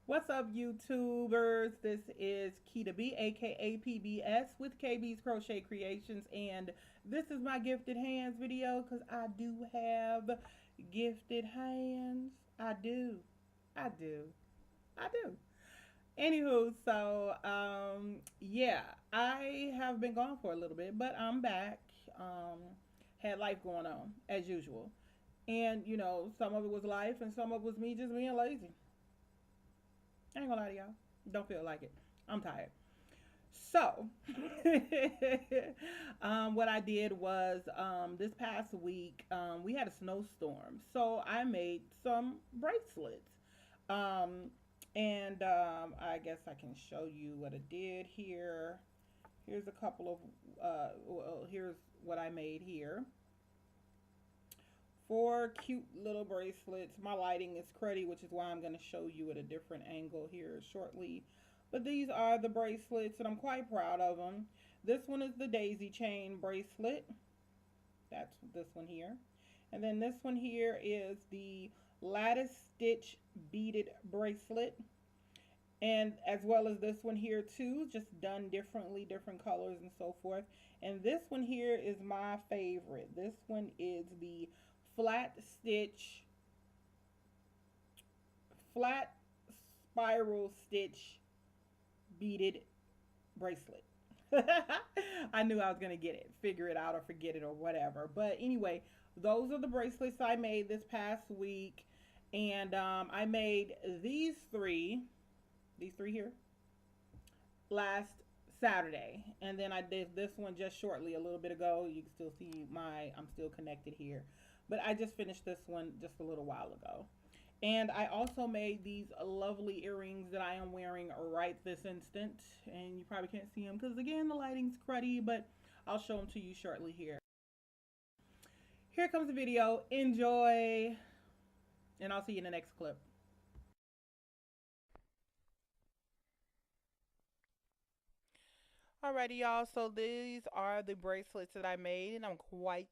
What's up, YouTubers? This is Keita B, aka PBS, with KB's Crochet Creations, and this is my gifted hands video because I do have gifted hands. I do. I do. I do. Anywho, yeah, I have been gone for a little bit, but I'm back. Um, had life going on as usual, and some of it was life, and some of it was me just being lazy. I ain't gonna lie to y'all. Don't feel like it. I'm tired. So, what I did was this past week we had a snowstorm, so I made some bracelets. Um, and I guess I can show you what I did here. Here's a couple of here's what I made here. Four cute little bracelets. My lighting is cruddy, which is why I'm going to show you at a different angle here shortly. But these are the bracelets, and I'm quite proud of them. This one is the daisy chain bracelet. That's this one here. And then this one here is the lattice stitch beaded bracelet. And as well as this one here too, just done differently, different colors and so forth. And this one here is my favorite. This one is the flat stitch, flat spiral stitch beaded bracelet. I knew I was going to get it, figure it out, or forget it, or whatever. But anyway, those are the bracelets I made this past week. And I made these three here, last Saturday. And then I did this one just shortly, a little bit ago. You can still see I'm still connected here. But I just finished this one just a little while ago. And I also made these lovely earrings that I am wearing right this instant. And you probably can't see them because, again, the lighting's cruddy, but I'll show them to you shortly here. Here comes the video. Enjoy. And I'll see you in the next clip. Alrighty, y'all. So these are the bracelets that I made, and I'm quite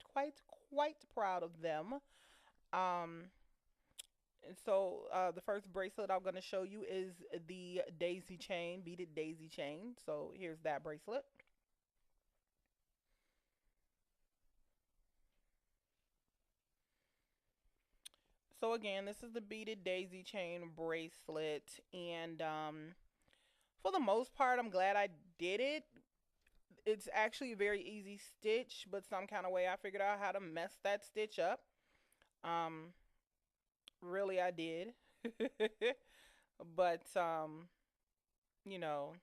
proud of them. Um, and so the first bracelet I'm going to show you is the daisy chain, beaded daisy chain. So here's that bracelet. So again, this is the beaded daisy chain bracelet, and for the most part, I'm glad I did it. It's actually a very easy stitch, but some kind of way I figured out how to mess that stitch up. Um, really, I did. But you know,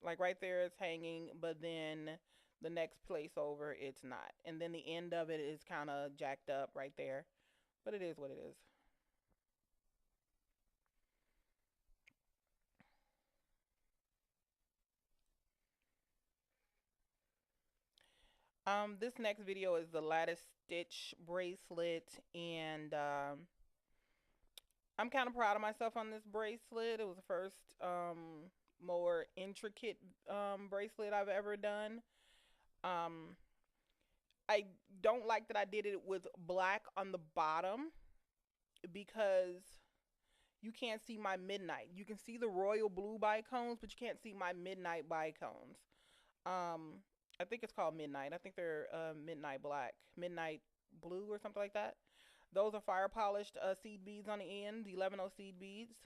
like right there it's hanging, but then the next place over it's not. And then the end of it is kind of jacked up right there. But it is what it is. This next video is the lattice stitch bracelet, and I'm kind of proud of myself on this bracelet. It was the first more intricate bracelet I've ever done. Um, I don't like that I did it with black on the bottom because you can't see my midnight. You can see the royal blue bicones, but you can't see my midnight bicones. Um, I think it's called midnight. I think they're midnight black, midnight blue, or something like that. Those are fire polished seed beads on the end, the 11O seed beads,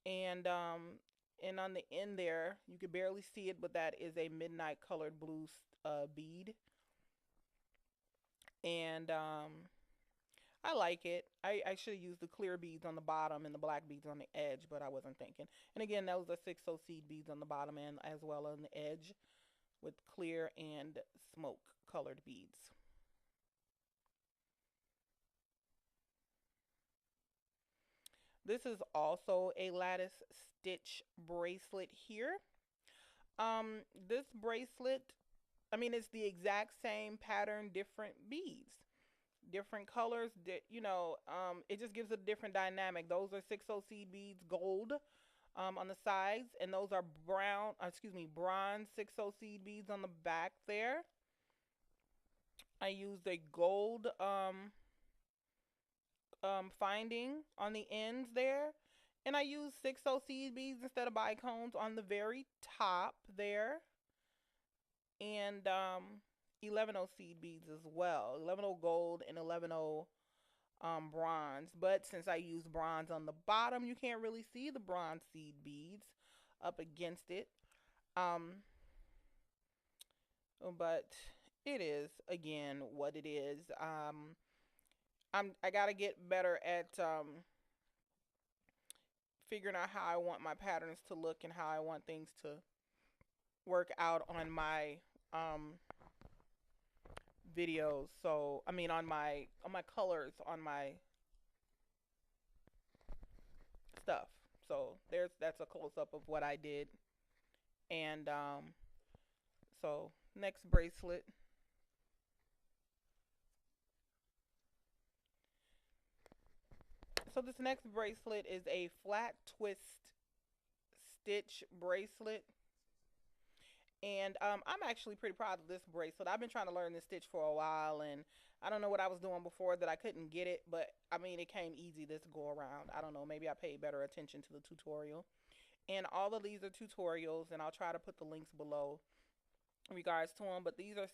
and on the end there, you can barely see it, but that is a midnight colored blue bead, and I like it. I should have used the clear beads on the bottom and the black beads on the edge, but I wasn't thinking. And again, those are 6O seed beads on the bottom and as well on the edge with clear and smoke colored beads. This is also a lattice stitch bracelet here. This bracelet, I mean, it's the exact same pattern, different beads, different colors. It just gives a different dynamic. Those are 6O seed beads, gold, on the sides, and those are bronze 6O seed beads on the back there. I used a gold finding on the ends there, And I use 6O seed beads instead of bicones on the very top there. And 11O seed beads as well. 11O gold and 11O bronze. But since I use bronze on the bottom, you can't really see the bronze seed beads up against it. Um, but it is again what it is. I gotta get better at figuring out how I want my patterns to look and how I want things to work out on my um videos. So I mean on my colors on my stuff. So that's a close up of what I did. And so next bracelet. So this next bracelet is a flat twist stitch bracelet. And I'm actually pretty proud of this bracelet. I've been trying to learn this stitch for a while, and I don't know what I was doing before that I couldn't get it, but I mean, it came easy this go around. I don't know, maybe I paid better attention to the tutorial. And all of these are tutorials, and I'll try to put the links below in regards to them. But these are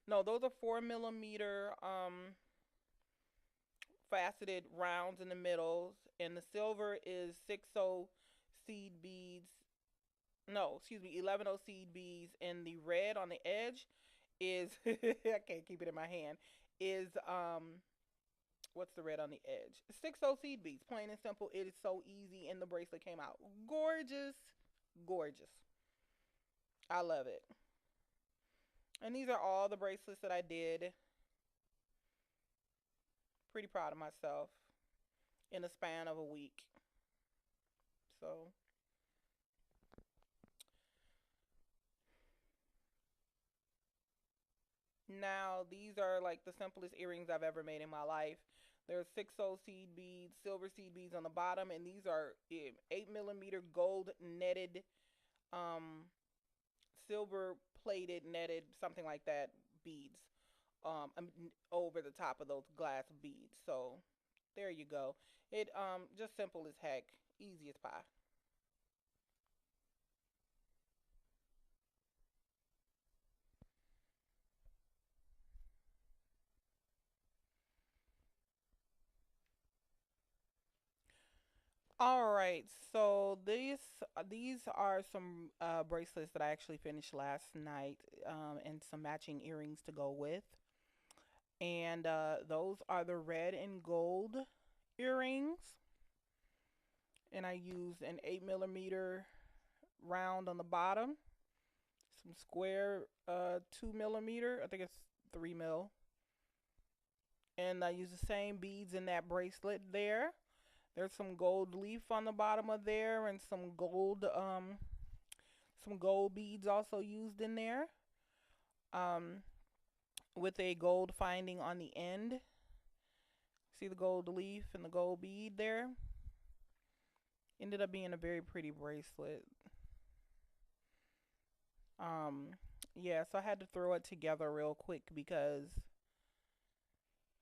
no, those are 4 millimeter faceted rounds in the middles, and the silver is 6O seed beads. No, excuse me, 11O seed beads, and the red on the edge is I can't keep it in my hand. Is what's the red on the edge? 6O seed beads, plain and simple. It is so easy, and the bracelet came out gorgeous, gorgeous. I love it. And these are all the bracelets that I did. Pretty proud of myself in a span of a week. So now these are like the simplest earrings I've ever made in my life. There's 6O seed beads, silver seed beads on the bottom, and these are 8 millimeter gold netted, um, silver plated netted, something like that, beads, over the top of those glass beads. So there you go. It just simple as heck, easy as pie. All right, so these are some bracelets that I actually finished last night, and some matching earrings to go with. And those are the red and gold earrings. And I used an 8 millimeter round on the bottom, some square 2 millimeter, I think it's 3 mil. And I use the same beads in that bracelet there. There's some gold leaf on the bottom of there, and some gold beads also used in there. Um, with a gold finding on the end. See the gold leaf and the gold bead there? Ended up being a very pretty bracelet. Um, yeah, so I had to throw it together real quick because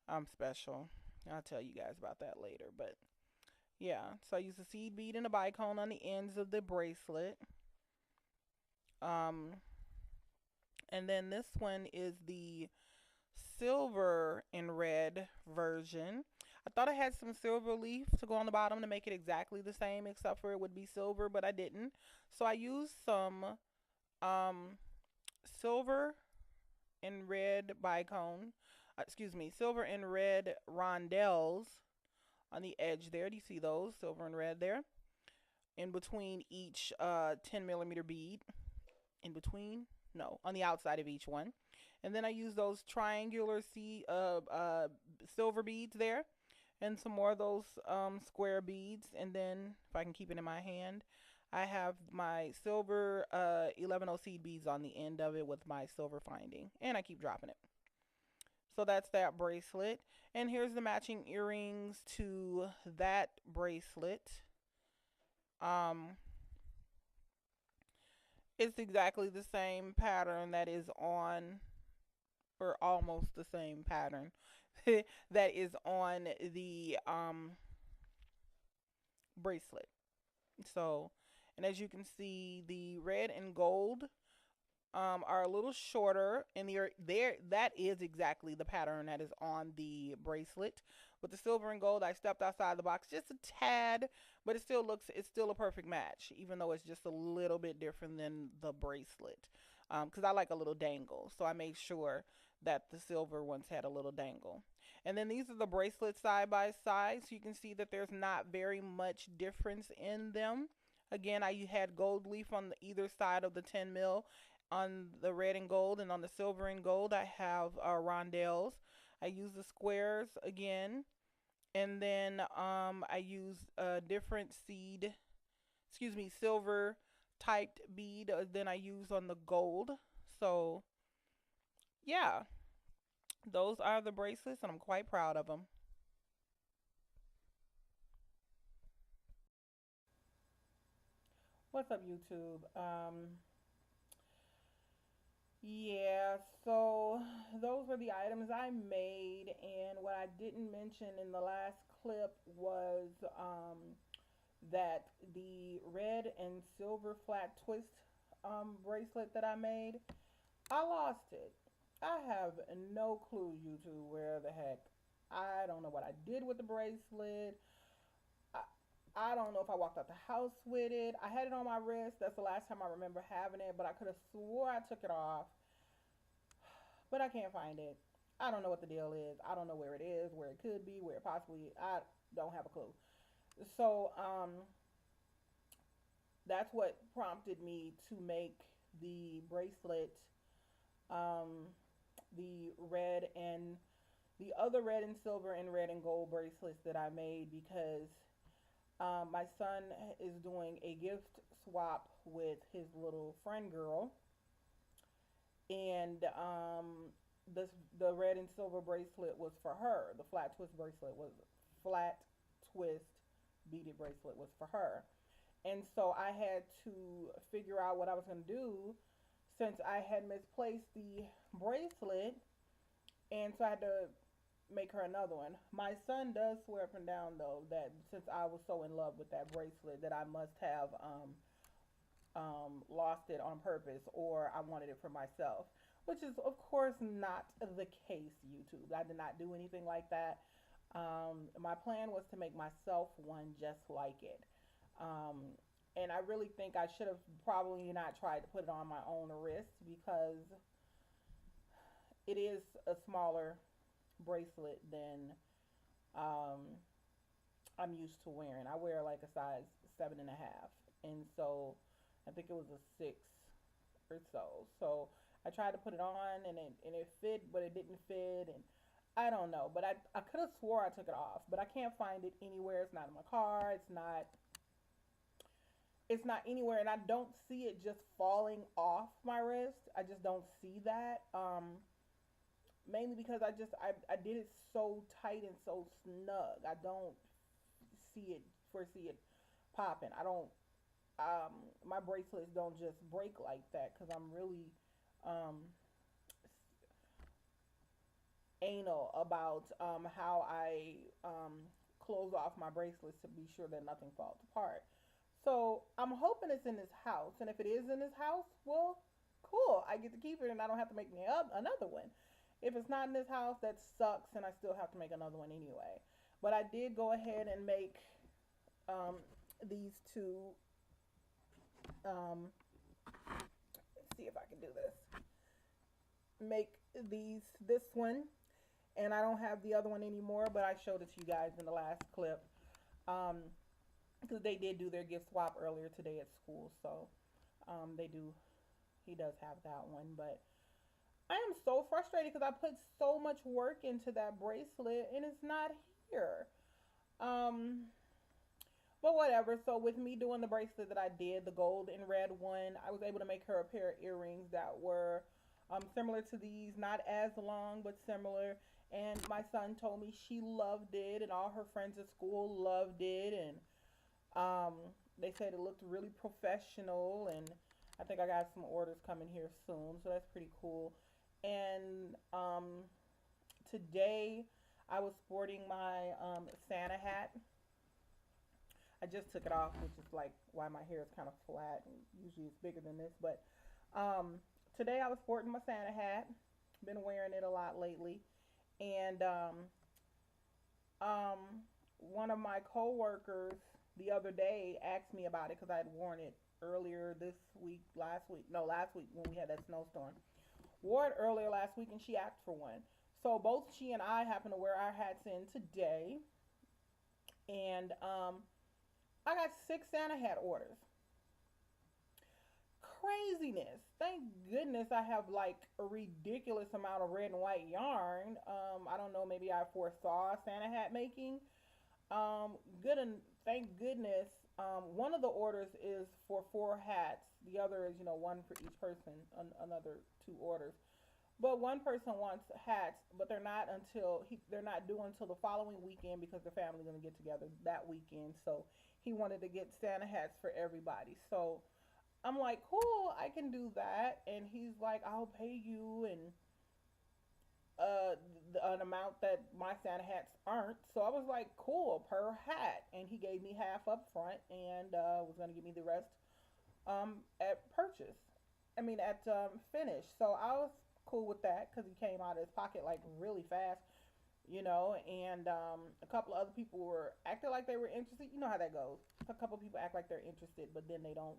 I'm special. I'll tell you guys about that later, but yeah, so I used a seed bead and a bicone on the ends of the bracelet. Um, and then this one is the silver and red version. I thought I had some silver leaf to go on the bottom to make it exactly the same, except for it would be silver, but I didn't. So I used some um, silver and red bicone, excuse me, silver and red rondelles on the edge there. Do you see those? Silver and red there. In between each 10 millimeter bead. In between? No, on the outside of each one. And then I use those triangular silver beads there, and some more of those square beads. And then, if I can keep it in my hand, I have my silver 11O seed beads on the end of it with my silver finding, and I keep dropping it. So that's that bracelet. And here's the matching earrings to that bracelet. Um, it's exactly the same pattern that is on, or almost the same pattern that is on the bracelet. So, and as you can see, the red and gold are a little shorter, and there that is exactly the pattern that is on the bracelet. With the silver and gold, I stepped outside the box just a tad, but it's still a perfect match, even though it's just a little bit different than the bracelet. Because I like a little dangle, so I made sure that the silver ones had a little dangle. And then these are the bracelets side by side, so you can see that there's not very much difference in them. Again, I had gold leaf on either side of the 10 mil on the red and gold, and on the silver and gold I have rondelles. I use the squares again, and then I use a different seed, excuse me, silver typed bead than I use on the gold. So yeah, those are the bracelets, and I'm quite proud of them. What's up, YouTube? Yeah, so those were the items I made, and what I didn't mention in the last clip was that the red and silver flat twist bracelet that I made, I lost it. I have no clue, YouTube, where the heck. I don't know what I did with the bracelet. I, I don't know if I walked out the house with it. I had it on my wrist. That's the last time I remember having it, but I could have swore I took it off, but I can't find it. I don't know what the deal is. I don't know where it is, where it could be, where it possibly. I don't have a clue. So that's what prompted me to make the bracelet, um, the red and the other red and silver and red and gold bracelets that I made, because my son is doing a gift swap with his little friend girl, and this the red and silver bracelet was for her. The flat twist beaded bracelet was for her. And so I had to figure out what I was going to do, since I had misplaced the bracelet, and so I had to make her another one. My son does swear up and down, though, that since I was so in love with that bracelet, that I must have lost it on purpose, or I wanted it for myself, which is, of course, not the case, YouTube. I did not do anything like that. My plan was to make myself one just like it. Um, and I really think I should have probably not tried to put it on my own wrist, because it is a smaller bracelet than um, I'm used to wearing. I wear like a size 7.5, and so I think it was a 6 or so. So I tried to put it on, and it fit, but it didn't fit, and I don't know. But I could have swore I took it off, but I can't find it anywhere. It's not in my car. It's not anywhere, and I don't see it just falling off my wrist. I just don't see that. Mainly because I did it so tight and so snug. I don't foresee it popping. I don't my bracelets don't just break like that, because I'm really um anal about how I close off my bracelets to be sure that nothing falls apart. So I'm hoping it's in this house, and if it is in this house, well, cool. I get to keep it, and I don't have to make me up another one. If it's not in this house, that sucks, and I still have to make another one anyway. But I did go ahead and make um, these two. Let's see if I can do this. Make this one, and I don't have the other one anymore, but I showed it to you guys in the last clip. Um, because they did do their gift swap earlier today at school, so they do. He does have that one, but I am so frustrated because I put so much work into that bracelet and it's not here. Um, but whatever. So with me doing the bracelet that I did, the gold and red one, I was able to make her a pair of earrings that were similar to these, not as long, but similar. And my son told me she loved it, and all her friends at school loved it, and um, they said it looked really professional, and I think I got some orders coming here soon, so that's pretty cool. And today I was sporting my Santa hat. I just took it off, which is like why my hair is kind of flat. Usually it's bigger than this, but um, today I was sporting my Santa hat. Been wearing it a lot lately, and um, one of my coworkers the other day asked me about it because I had worn it earlier this week, last week when we had that snowstorm. Wore it earlier last week, and she asked for one. So both she and I happen to wear our hats in today, and I got 6 Santa hat orders. Craziness. Thank goodness I have like a ridiculous amount of red and white yarn. I don't know, maybe I foresaw Santa hat making. Good and thank goodness. One of the orders is for 4 hats. The other is, one for each person. Another 2 orders. But one person wants hats, but they're not due until the following weekend because the family's gonna get together that weekend. So he wanted to get Santa hats for everybody. So I'm like, cool, I can do that. And he's like, I'll pay you and an amount that my Santa hats aren't. So I was like, cool, per hat. And he gave me half up front and was going to give me the rest at purchase. I mean, at finish. So I was cool with that because he came out of his pocket like really fast, and a couple of other people were acting like they were interested. You know how that goes. A couple of people act like they're interested, but then they don't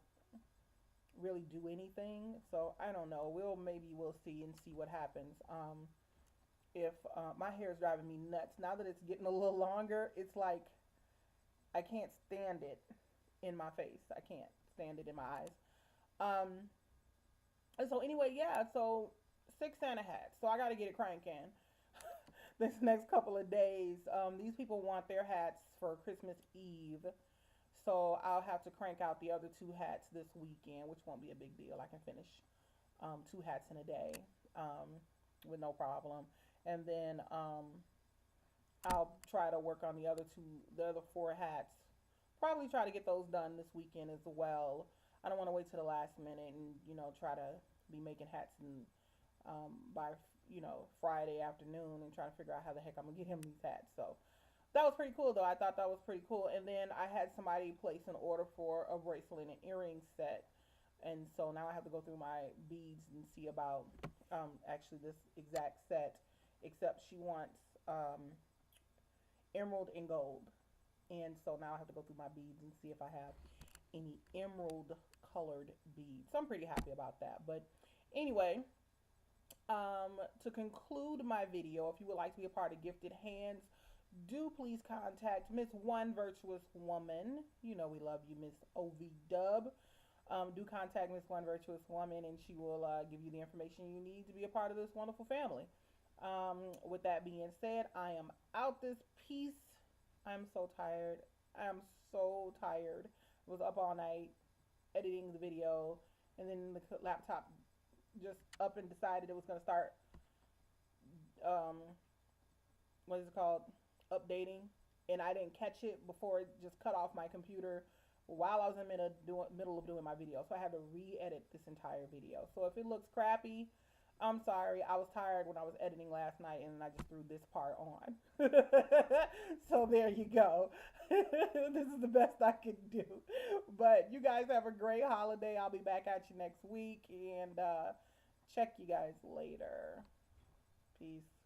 really do anything. So I don't know. We'll see and see what happens. If my hair is driving me nuts now that it's getting a little longer, it's like I can't stand it in my face. I can't stand it in my eyes. Um, and so anyway, yeah. So 6 Santa hats. So I got to get it cranking this next couple of days. These people want their hats for Christmas Eve. So I'll have to crank out the other 2 hats this weekend, which won't be a big deal. I can finish 2 hats in a day with no problem. And then I'll try to work on the other 4 hats. Probably try to get those done this weekend as well. I don't want to wait till the last minute and try to be making hats and by Friday afternoon and try to figure out how the heck I'm gonna get him these hats. So that was pretty cool though. I thought that was pretty cool. And then I had somebody place an order for a bracelet and an earring set. And so now I have to go through my beads and see about actually this exact set. Except she wants emerald and gold. And so now I have to go through my beads and see if I have any emerald colored beads. So I'm pretty happy about that. But anyway, to conclude my video, if you would like to be a part of Gifted Hands, do please contact Miss One Virtuous Woman. You know we love you, Miss OV Dub. Do contact Miss One Virtuous Woman, and she will give you the information you need to be a part of this wonderful family. With that being said, I am out this piece. I'm so tired. I'm so tired. I was up all night editing the video, and then the laptop just up and decided it was going to start, um, what is it called? Updating. And I didn't catch it before it just cut off my computer while I was in the middle of doing my video. So I had to re-edit this entire video. So if it looks crappy, I'm sorry. I was tired when I was editing last night and I just threw this part on. So there you go. This is the best I could do. But you guys have a great holiday. I'll be back at you next week and check you guys later. Peace.